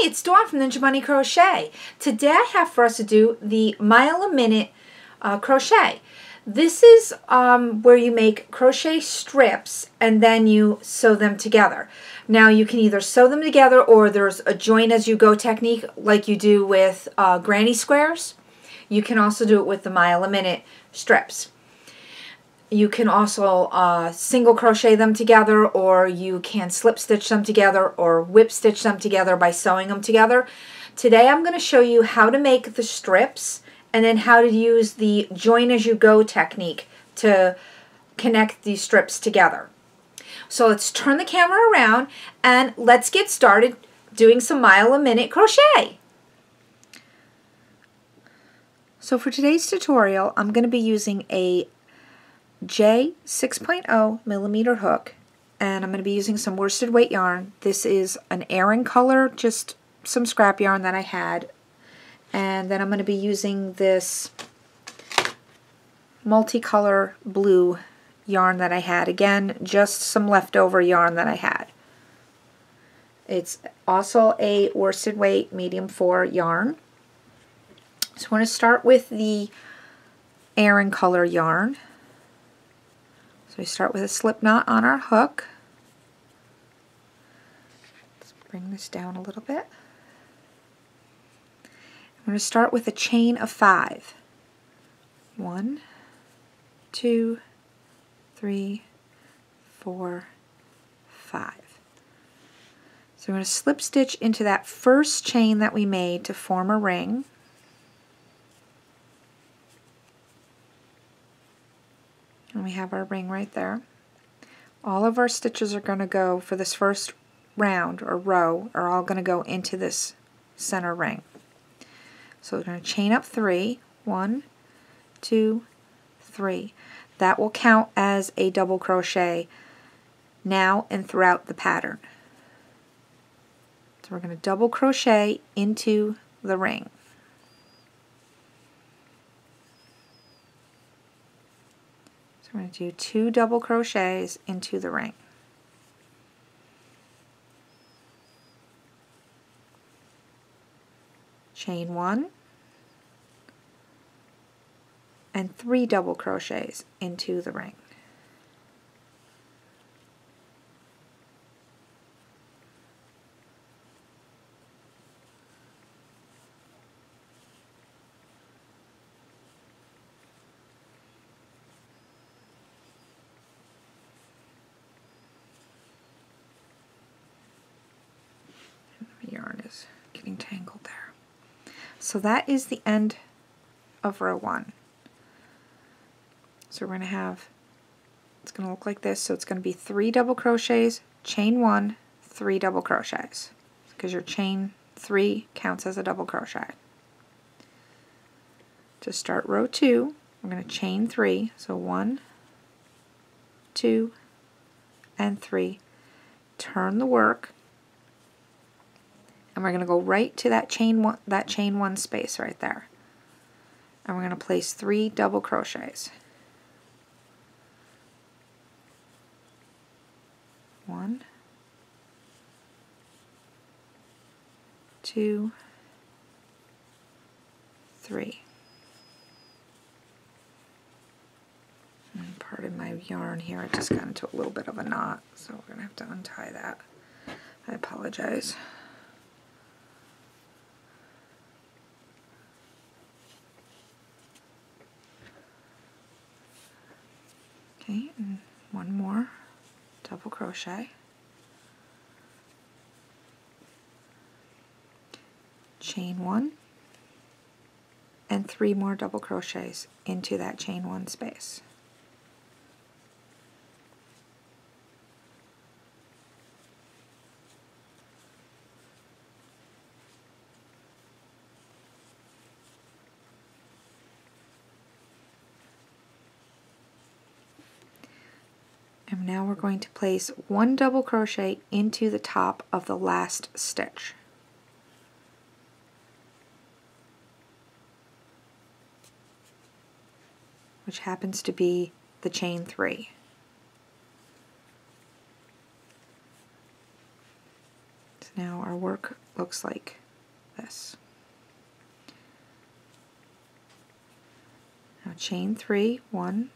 Hi, it's Dawn from Ninja Bunny Crochet. Today I have for us to do the mile a minute crochet. This is where you make crochet strips and then you sew them together. Now you can either sew them together or there's a join as you go technique like you do with granny squares. You can also do it with the mile a minute strips. You can also single crochet them together, or you can slip stitch them together or whip stitch them together by sewing them together. Today I'm going to show you how to make the strips and then how to use the join as you go technique to connect these strips together. So let's turn the camera around and let's get started doing some mile a minute crochet. So for today's tutorial I'm going to be using a J 6.0 millimeter hook, and I'm going to be using some worsted weight yarn. This is an Aran color, just some scrap yarn that I had, and then I'm going to be using this multicolor blue yarn that I had. Again, just some leftover yarn that I had. It's also a worsted weight medium 4 yarn. So I'm going to start with the Aran color yarn. So we start with a slip knot on our hook. Let's bring this down a little bit. I'm going to start with a chain of 5. 1, 2, 3, 4, 5. So we're going to slip stitch into that first chain that we made to form a ring. And we have our ring right there. All of our stitches are going to go for this first round or row are all going to go into this center ring. So we're going to chain up 3. 1, 2, 3. That will count as a double crochet now and throughout the pattern. So we're going to double crochet into the ring. We're going to do 2 double crochets into the ring. Chain 1 and 3 double crochets into the ring. Yarn is getting tangled there. So that is the end of row 1. So we're going to have, it's going to look like this, so it's going to be 3 double crochets, chain 1, 3 double crochets, because your chain 3 counts as a double crochet. To start row 2, we're going to chain 3, so 1, 2, and 3. Turn the work. And we're going to go right to that chain 1 space right there. And we're going to place 3 double crochets. 1, 2, 3. And pardon my yarn here, it just got into a little bit of a knot, so we're going to have to untie that. I apologize. Okay, and 1 more double crochet, chain 1, and 3 more double crochets into that chain 1 space. And now we're going to place 1 double crochet into the top of the last stitch. Which happens to be the chain 3. So now our work looks like this. Now chain 3, 1,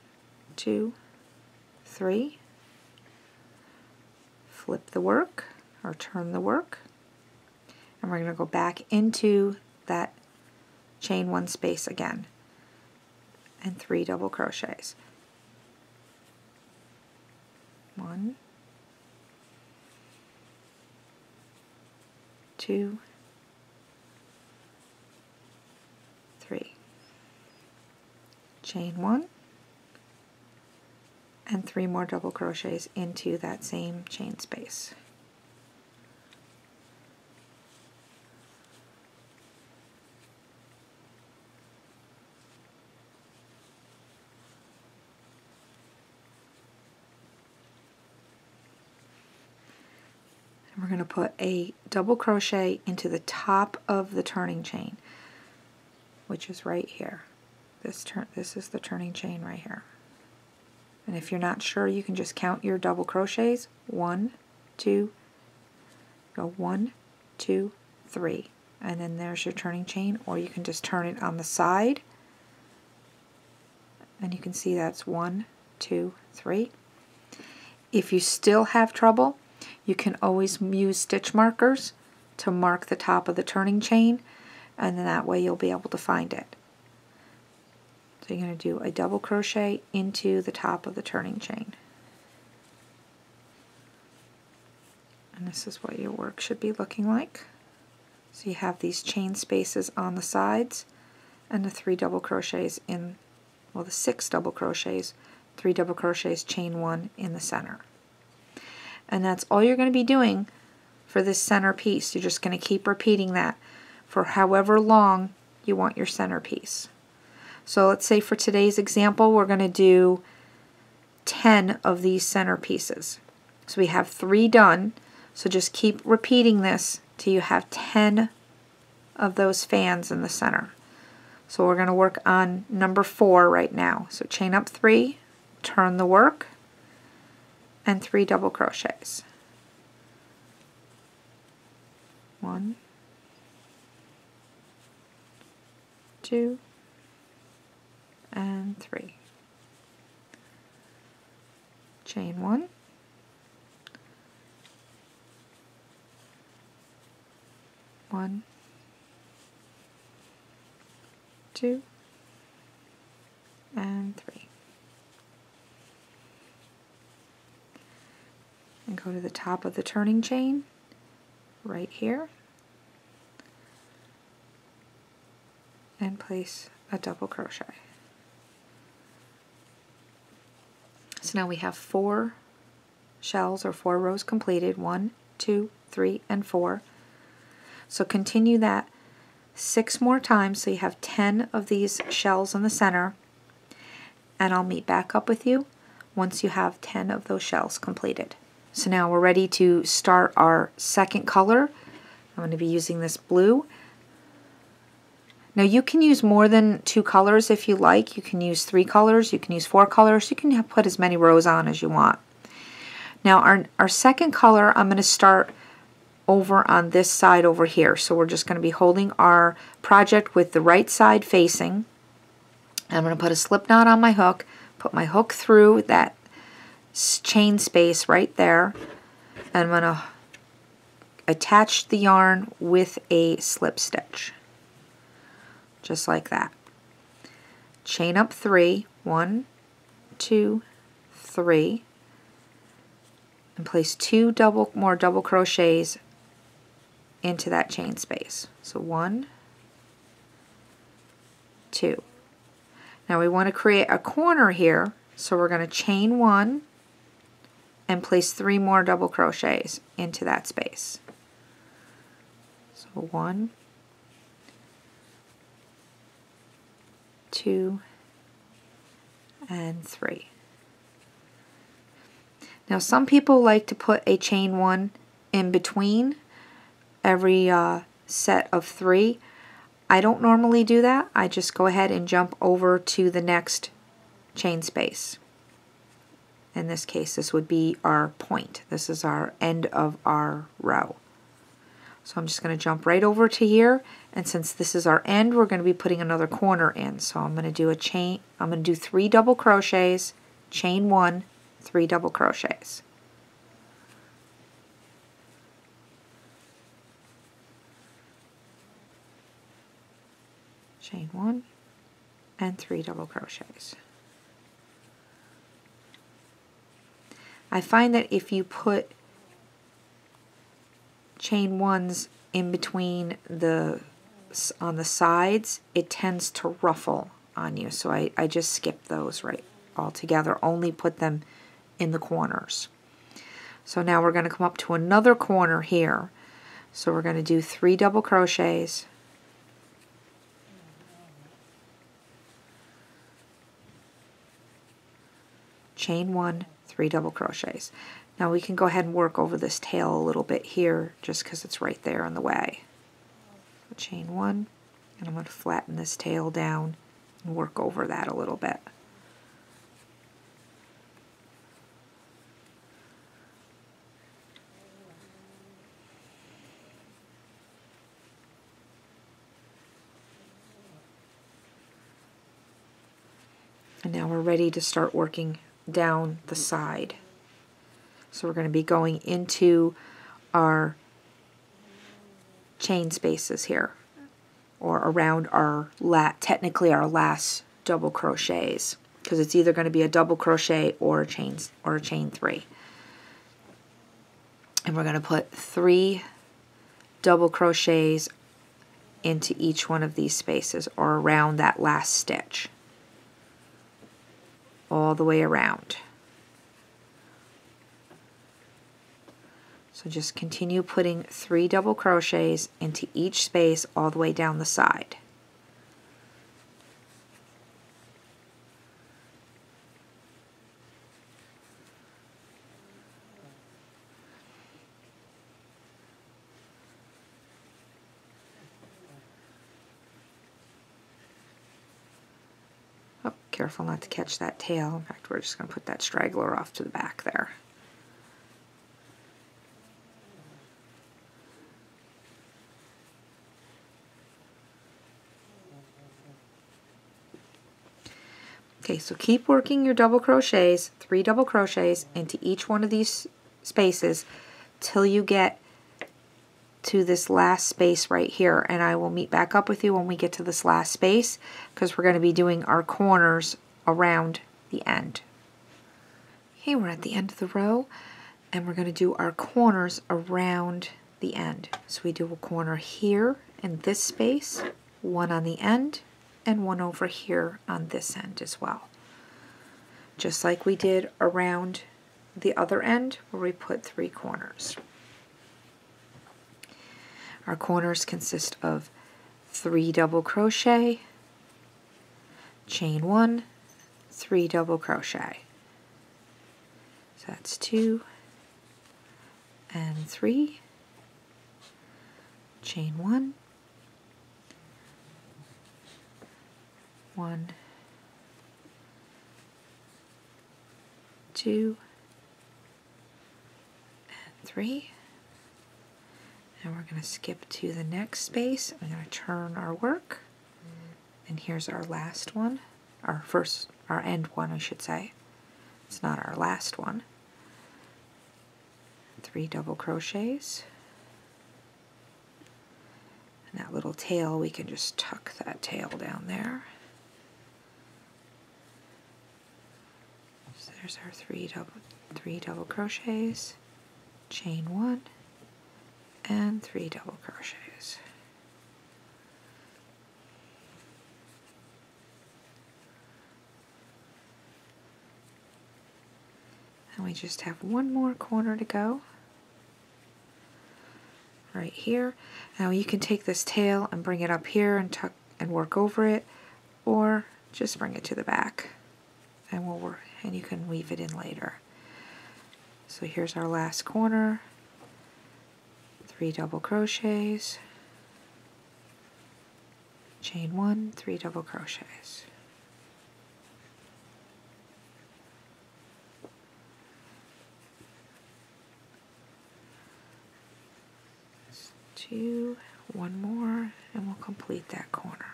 2, 3, flip the work or turn the work, and we're going to go back into that chain 1 space again and 3 double crochets. 1, 2, 3. Chain 1 and 3 more double crochets into that same chain space. And we're going to put a double crochet into the top of the turning chain, which is right here. This is the turning chain right here. And if you're not sure, you can just count your double crochets. 1, 2, go 1, 2, 3, and then there's your turning chain, or you can just turn it on the side and you can see that's 1, 2, 3. If you still have trouble, you can always use stitch markers to mark the top of the turning chain, and then that way you'll be able to find it. So you're going to do a double crochet into the top of the turning chain. And this is what your work should be looking like. So you have these chain spaces on the sides and the 3 double crochets in, well, the 6 double crochets, 3 double crochets, chain 1 in the center. And that's all you're going to be doing for this center piece. You're just going to keep repeating that for however long you want your center piece. So let's say for today's example, we're going to do 10 of these center pieces. So we have 3 done, so just keep repeating this till you have 10 of those fans in the center. So we're going to work on number 4 right now. So chain up 3, turn the work, and 3 double crochets. 1, 2, and 3. Chain 1, 1, 2, and 3. And go to the top of the turning chain right here and place a double crochet. So now we have 4 shells or 4 rows completed. 1, 2, 3, and 4. So continue that 6 more times so you have 10 of these shells in the center, and I'll meet back up with you once you have 10 of those shells completed. So now we're ready to start our second color. I'm going to be using this blue. Now you can use more than 2 colors if you like. You can use 3 colors, you can use 4 colors, you can put as many rows on as you want. Now our second color, I'm going to start over on this side over here. So we're just going to be holding our project with the right side facing. I'm going to put a slip knot on my hook, put my hook through that chain space right there, and I'm going to attach the yarn with a slip stitch. Just like that. Chain up 3, 1, 2, 3, and place 2 more double crochets into that chain space. So 1, 2. Now we want to create a corner here, so we're going to chain 1 and place 3 more double crochets into that space. So 1, 2, and 3. Now some people like to put a chain 1 in between every set of 3. I don't normally do that. I just go ahead and jump over to the next chain space. In this case, this would be our point. This is our end of our row. So I'm just going to jump right over to here, and since this is our end, we're going to be putting another corner in. So I'm going to do a chain, I'm going to do 3 double crochets, chain 1, 3 double crochets. Chain 1 and 3 double crochets. I find that if you put chain 1s in between on the sides, it tends to ruffle on you, so I just skip those right altogether, only put them in the corners. So now we're going to come up to another corner here, so we're going to do 3 double crochets, chain 1, 3 double crochets. Now we can go ahead and work over this tail a little bit here just because it's right there in the way. So chain 1, and I'm going to flatten this tail down and work over that a little bit. And now we're ready to start working down the side. So we're going to be going into our chain spaces here, or around our technically our last double crochets, because it's either going to be a double crochet or a chain 3. And we're going to put 3 double crochets into each one of these spaces, or around that last stitch, all the way around. So just continue putting 3 double crochets into each space all the way down the side. Oh, careful not to catch that tail. In fact, we're just going to put that straggler off to the back there. Okay, so keep working your double crochets, 3 double crochets into each one of these spaces till you get to this last space right here, and I will meet back up with you when we get to this last space, because we're going to be doing our corners around the end. Okay, we're at the end of the row, and we're going to do our corners around the end. So we do a corner here in this space, one on the end, and one over here on this end as well. Just like we did around the other end where we put 3 corners. Our corners consist of 3 double crochet, chain 1, 3 double crochet. So that's 2 and 3, chain 1, 1, 2, and 3. And we're going to skip to the next space. I'm going to turn our work, and here's our last one, our end one, I should say. It's not our last one. 3 double crochets. And that little tail, we can just tuck that tail down there. So there's our 3 double crochets, chain 1, and 3 double crochets. And we just have one more corner to go right here. Now you can take this tail and bring it up here and tuck and work over it, or just bring it to the back and we'll work, and you can weave it in later. So here's our last corner, 3 double crochets, chain 1, 3 double crochets. 2, one more, and we'll complete that corner.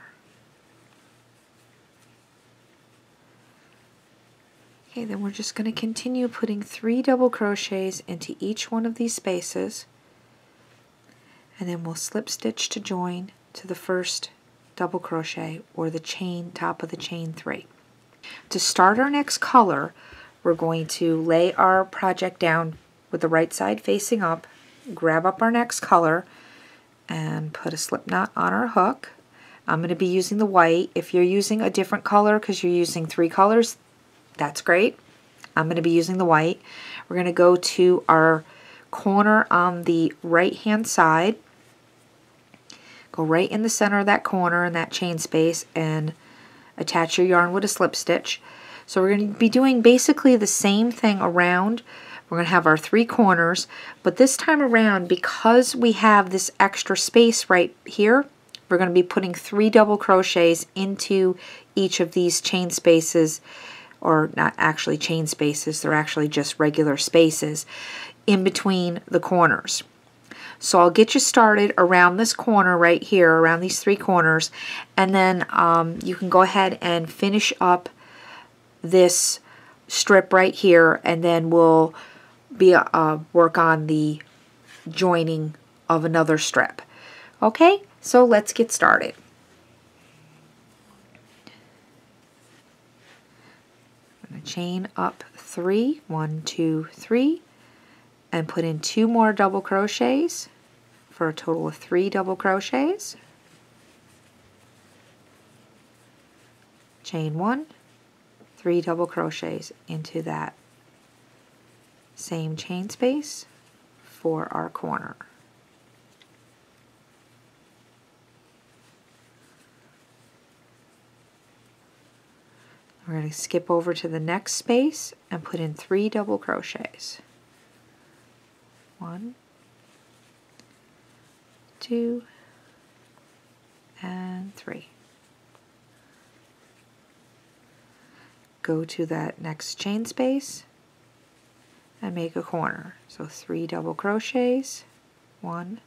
Okay, then we're just going to continue putting 3 double crochets into each one of these spaces, and then we'll slip stitch to join to the first double crochet or the chain, top of the chain 3. To start our next color, we're going to lay our project down with the right side facing up, grab up our next color, and put a slip knot on our hook. I'm going to be using the white. If you're using a different color because you're using 3 colors, that's great. I'm going to be using the white. We're going to go to our corner on the right hand side, go right in the center of that corner in that chain space, and attach your yarn with a slip stitch. So we're going to be doing basically the same thing around. We're going to have our 3 corners, but this time around, because we have this extra space right here, we're going to be putting 3 double crochets into each of these chain spaces, or not actually chain spaces, they're actually just regular spaces in between the corners. So I'll get you started around this corner right here, around these 3 corners, and then you can go ahead and finish up this strip right here, and then we'll be work on the joining of another strip. Okay, so let's get started. I'm going to chain up 3, 1, 2, 3, and put in 2 more double crochets for a total of 3 double crochets. Chain 1, 3 double crochets into that same chain space for our corner. We're going to skip over to the next space and put in 3 double crochets. 1, 2, and 3. Go to that next chain space and make a corner. So 3 double crochets, 1,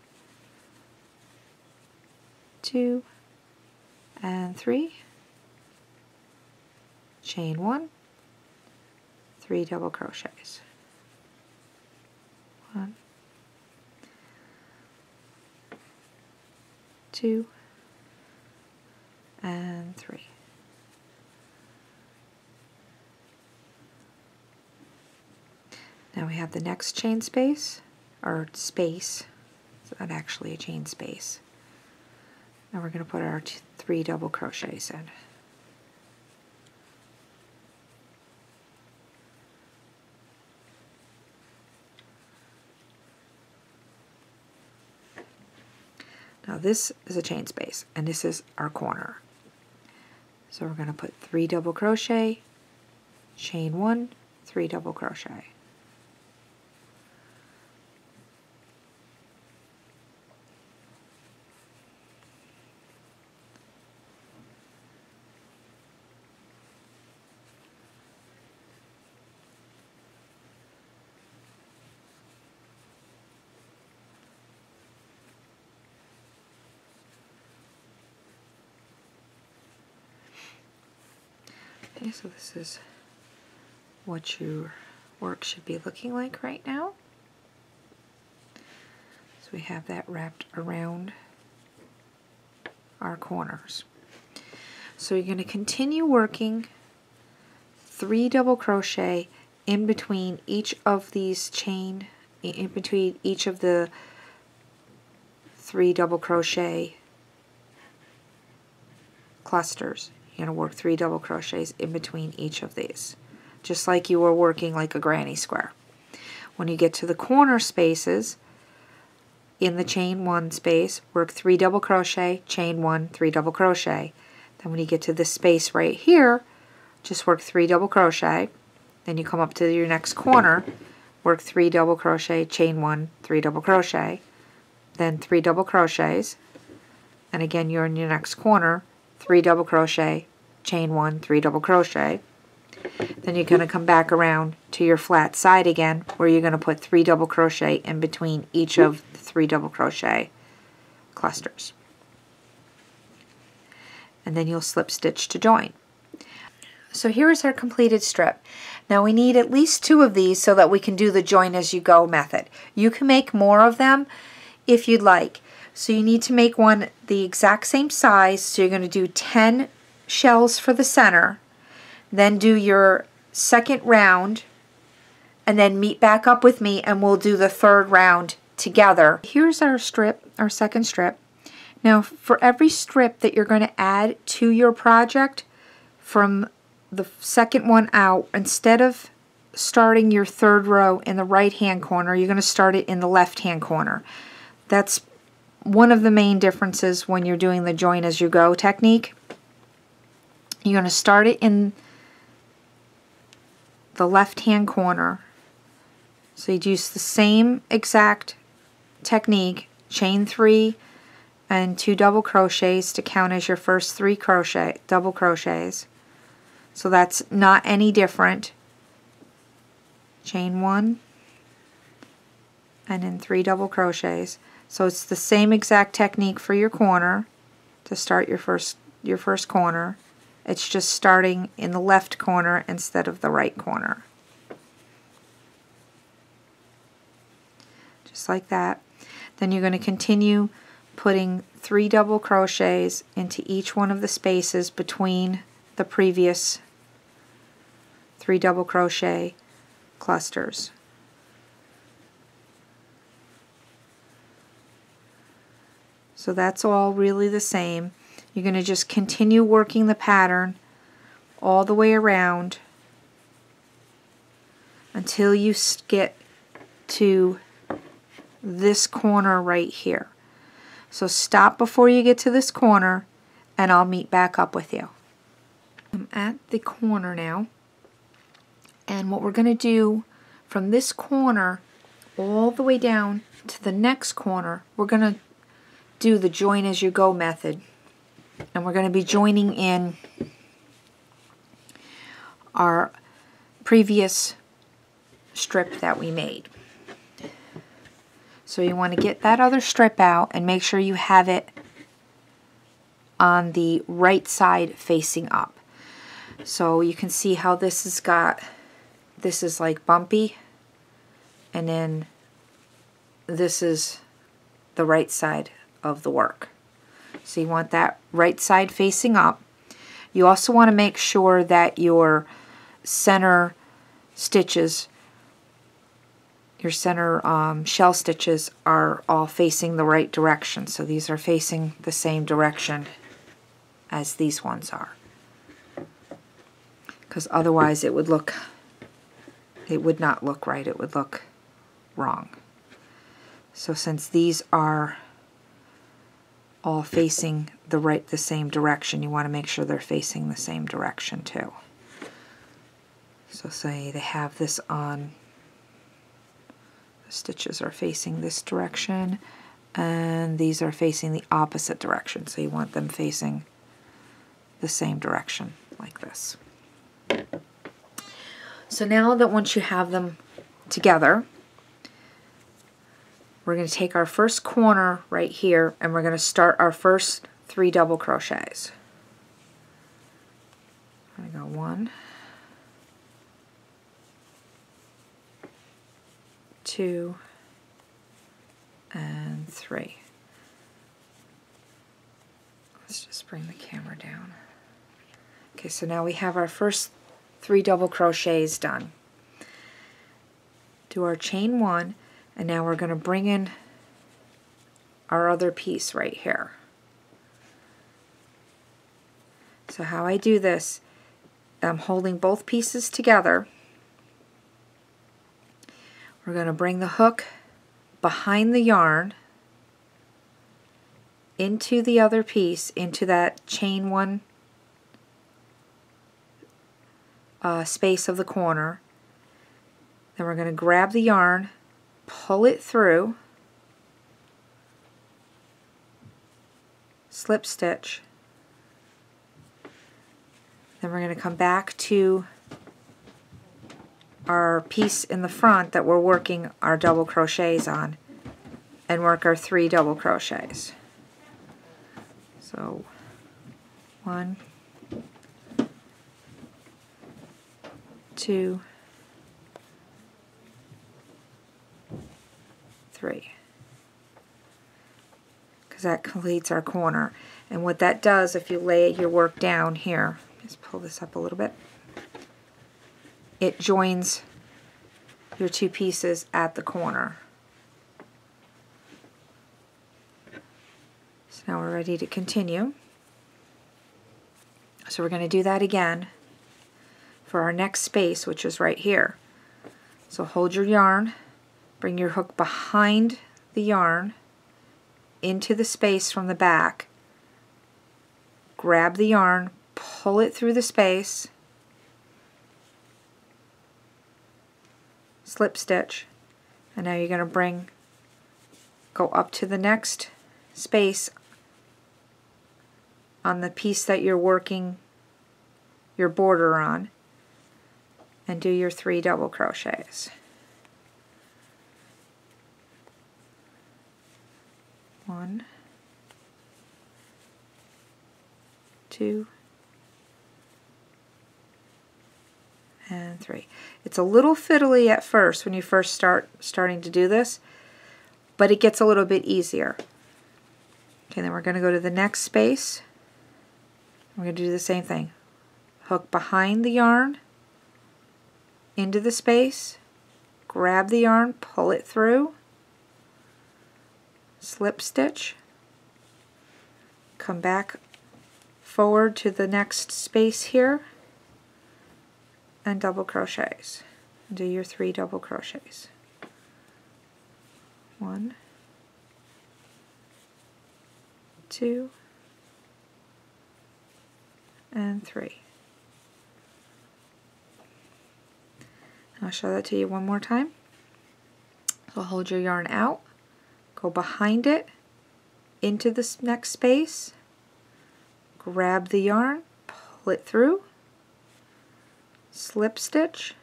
2, and 3. Chain 1, 3 double crochets. 1, 2, and 3. Now we have the next chain space, or space. It's not actually a chain space. Now we're going to put our 3 double crochets in. Now this is a chain space, and this is our corner. So we're going to put 3 double crochet, chain 1, 3 double crochet. Okay, so this is what your work should be looking like right now. So we have that wrapped around our corners. So you're going to continue working 3 double crochet in between each of these chain, in between each of the 3 double crochet clusters. You're going to work 3 double crochets in between each of these, just like you were working like a granny square. When you get to the corner spaces, in the chain 1 space, work 3 double crochet, chain 1, 3 double crochet. Then when you get to this space right here, just work 3 double crochet. Then you come up to your next corner, work 3 double crochet, chain 1, 3 double crochet. Then 3 double crochets, and again you're in your next corner, 3 double crochet, chain 1, 3 double crochet. Then you're going to come back around to your flat side again, where you're going to put 3 double crochet in between each of the 3 double crochet clusters. And then you'll slip stitch to join. So here's our completed strip. Now we need at least 2 of these so that we can do the join as you go method. You can make more of them if you'd like. So you need to make one the exact same size. So you're going to do 10 shells for the center, then do your second round, and then meet back up with me and we'll do the 3rd round together. Here's our strip, our second strip. Now for every strip that you're going to add to your project from the second one out, instead of starting your 3rd row in the right hand corner, you're going to start it in the left hand corner. That's one of the main differences when you're doing the join as you go technique. You're going to start it in the left hand corner. So you'd use the same exact technique, chain 3 and 2 double crochets to count as your first 3 double crochets. So that's not any different. Chain 1 and then 3 double crochets. So it's the same exact technique for your corner to start your first corner. It's just starting in the left corner instead of the right corner. Just like that. Then you're going to continue putting 3 double crochets into each one of the spaces between the previous 3 double crochet clusters. So that's all really the same. You're going to just continue working the pattern all the way around until you get to this corner right here. So stop before you get to this corner and I'll meet back up with you. I'm at the corner now, and what we're going to do from this corner all the way down to the next corner, we're going to do the join as you go method, and we're going to be joining in our previous strip that we made. So you want to get that other strip out and make sure you have it on the right side facing up. So you can see how this has got, this is like bumpy, and then this is the right side of the work. So you want that right side facing up. You also want to make sure that your center stitches, your center shell stitches are all facing the right direction. So these are facing the same direction as these ones are, because otherwise it would not look right, it would look wrong. So since these are all facing the same direction, you want to make sure they're facing the same direction too. So say they have this on, the stitches are facing this direction and these are facing the opposite direction, so you want them facing the same direction like this. So now that once you have them together, we're going to take our first corner right here and we're going to start our first 3 double crochets. I got 1, 2, and 3. Let's just bring the camera down. Okay, so now we have our first 3 double crochets done. Do our chain 1, and now we're going to bring in our other piece right here. So how I do this, I'm holding both pieces together. We're going to bring the hook behind the yarn into the other piece, into that chain 1 space of the corner. Then we're going to grab the yarn, pull it through, slip stitch. Then we're going to come back to our piece in the front that we're working our double crochets on and work our 3 double crochets. So 1, 2, 3. Because that completes our corner. And what that does, if you lay your work down here, just pull this up a little bit, it joins your two pieces at the corner. So now we're ready to continue. So we're going to do that again for our next space, which is right here. So hold your yarn, bring your hook behind the yarn into the space from the back, grab the yarn, pull it through the space, slip stitch, and now you're going to go up to the next space on the piece that you're working your border on, and do your 3 double crochets. 1, 2, and 3. It's a little fiddly at first when you first starting to do this, but it gets a little bit easier. Okay, then we're going to go to the next space. We're going to do the same thing. Hook behind the yarn into the space, grab the yarn, pull it through, slip stitch, come back forward to the next space here, and double crochets. Do your 3 double crochets. 1, 2, and 3. I'll show that to you one more time. So hold your yarn out, go behind it into this next space, grab the yarn, pull it through, slip stitch,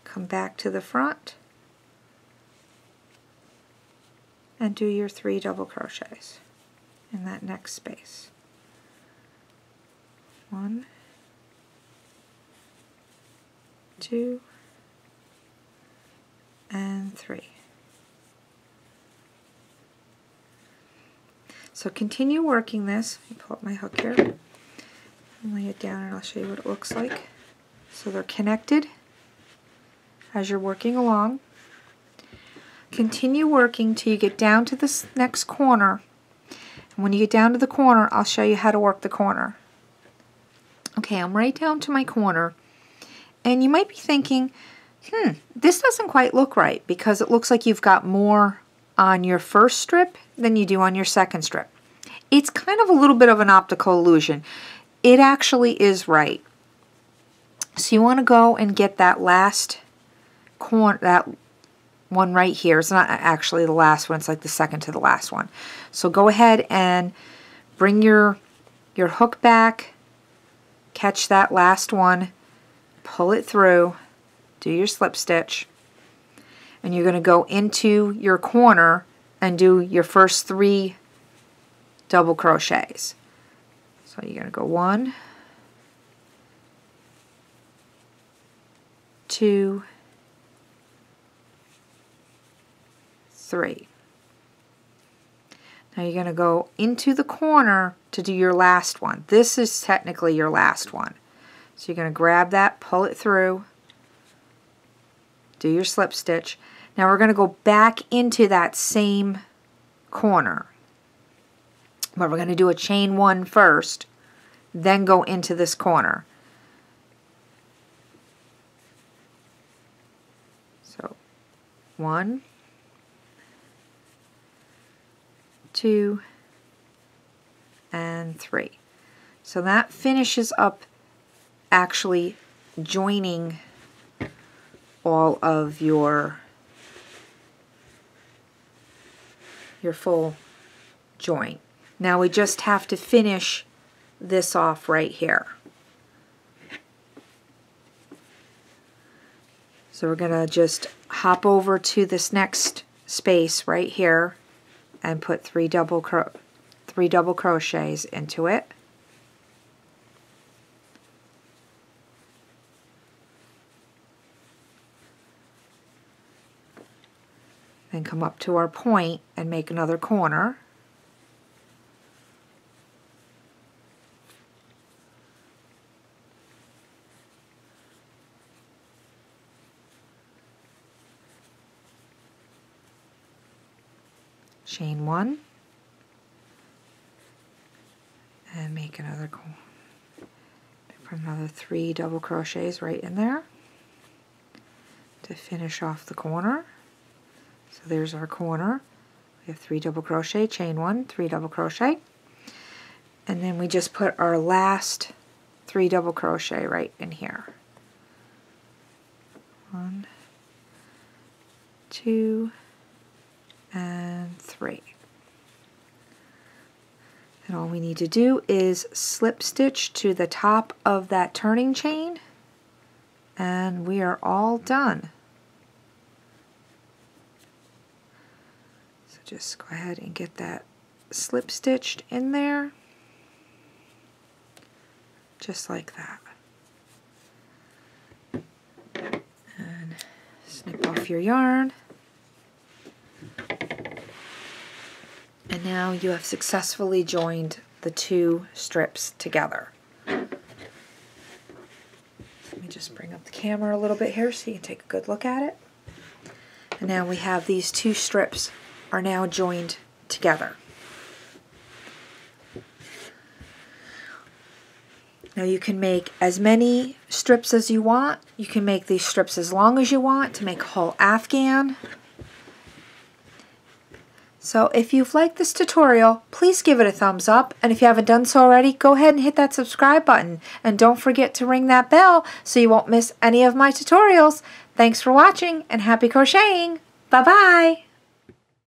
come back to the front, and do your 3 double crochets in that next space. 1, 2, and 3. So continue working this. Let me pull up my hook here and lay it down, and I'll show you what it looks like. So they're connected as you're working along. Continue working till you get down to this next corner. And when you get down to the corner, I'll show you how to work the corner. Okay, I'm right down to my corner. And you might be thinking, this doesn't quite look right, because it looks like you've got more on your first strip than you do on your second strip. It's kind of a little bit of an optical illusion. It actually is right. So you want to go and get that last corner, that one right here. It's not actually the last one, it's like the second to the last one. So go ahead and bring your hook back, catch that last one, pull it through, do your slip stitch, and you're going to go into your corner and do your first 3 double crochets. So you're going to go 1, 2, 3. Now you're going to go into the corner to do your last one. This is technically your last one. So you're going to grab that, pull it through, do your slip stitch. Now we're going to go back into that same corner. But we're going to do a chain 1 first, then go into this corner. So 1, 2, and 3. So that finishes up actually joining all of your full joint. Now we just have to finish this off right here. So we're going to just hop over to this next space right here and put 3 3 double crochets into it. Then come up to our point and make another corner. Chain 1 and make another corner. Put another 3 double crochets right in there to finish off the corner. So there's our corner. We have 3 double crochet, chain 1, 3 double crochet, and then we just put our last 3 double crochet right in here. 1, 2, and 3. And all we need to do is slip stitch to the top of that turning chain, and we are all done. So just go ahead and get that slip stitched in there, just like that. And snip off your yarn. And now you have successfully joined the 2 strips together. Let me just bring up the camera a little bit here so you can take a good look at it. And now we have these 2 strips are now joined together. Now you can make as many strips as you want. You can make these strips as long as you want to make a whole afghan. So if you've liked this tutorial, please give it a thumbs up, and if you haven't done so already, go ahead and hit that subscribe button, and don't forget to ring that bell so you won't miss any of my tutorials. Thanks for watching, and happy crocheting! Bye-bye!